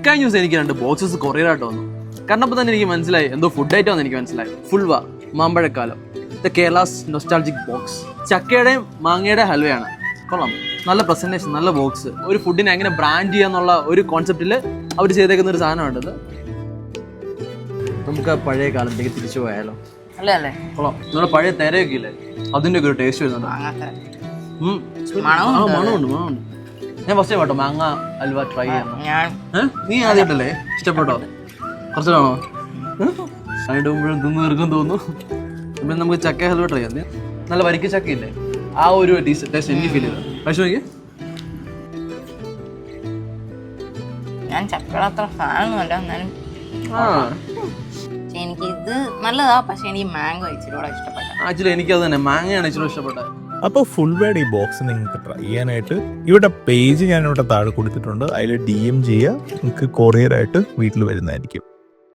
ഇക്കഴിഞ്ഞ ദിവസം എനിക്ക് 2 ബോക്സസ് കൊറിയറായിട്ട് വന്നു. കണ്ടപ്പോൾ തന്നെ എനിക്ക് മനസ്സിലായി എന്തോ ഫുഡ് ഐറ്റം എന്ന് എനിക്ക് മനസ്സിലായി. ഫുൾവ മാമ്പഴക്കാലം, ദ കേരളാസ് നൊസ്റ്റാൾജിക് ബോക്സ്. ചക്കയുടെയും മാങ്ങയുടെ ഹൽവയാണ്. കൊള്ളാം, നല്ല പ്രസന്റേഷൻ, നല്ല ബോക്സ്. ഒരു ഫുഡിനെ എങ്ങനെ ബ്രാൻഡ് ചെയ്യാന്നുള്ള ഒരു കോൺസെപ്റ്റിൽ അവർ ചെയ്തേക്കുന്ന ഒരു സാധനമുണ്ടത്. നമുക്ക് ആ പഴയ കാലത്തേക്ക് തിരിച്ചു പോയാലോ? കൊള്ളാം. നമ്മുടെ പഴയ തിരയൊക്കെ ഇല്ലേ, അതിൻ്റെ ഒക്കെ ഒരു ടേസ്റ്റ് വരുന്നുണ്ട്. മണമുണ്ട്. ഞാൻ ഫസ്റ്റ് കേട്ടോ മാങ്ങ ഹൽവ ട്രൈ ചെയ്യണം. നീ ആദ്യമായിട്ടല്ലേ? ഇഷ്ടപ്പെട്ടോ? കുറച്ചാണോ അതിടുമ്പോഴും തിന്നു തീർക്കും തോന്നുന്നു. പിന്നെ നമുക്ക് ചക്ക ഹൽവ ട്രൈ ചെയ്യാം. നല്ല വരിക്ക ചക്ക ഇല്ലേ, ആ ഒരു ടേസ്റ്റ് എനിക്ക് ഫീൽ ചെയ്തത്. പക്ഷേ നോക്കി, ഞാൻ ചക്കയുടെ അത്ര ഫാനൊന്നുമല്ല, എന്നാലും എനിക്ക് ഇത് നല്ലതാ. പക്ഷെ എനിക്ക് മാംഗോ ഇച്ചിരി ഇഷ്ടപ്പെട്ട. ആക്ച്വലി എനിക്കത് തന്നെ മാങ്ങയാണ് ഇച്ചിരി ഇഷ്ടപ്പെട്ടത്. അപ്പോൾ ഫുൾവേഡ് ഈ ബോക്സ് നിങ്ങൾക്ക് ട്രൈ ചെയ്യാനായിട്ട് ഇവിടെ പേജ് ഞാനിവിടെ താഴെ കൊടുത്തിട്ടുണ്ട്. അതിൽ DM ചെയ്യുക, നിങ്ങൾക്ക് കൊറിയറായിട്ട് വീട്ടിൽ വരുന്നതായിരിക്കും.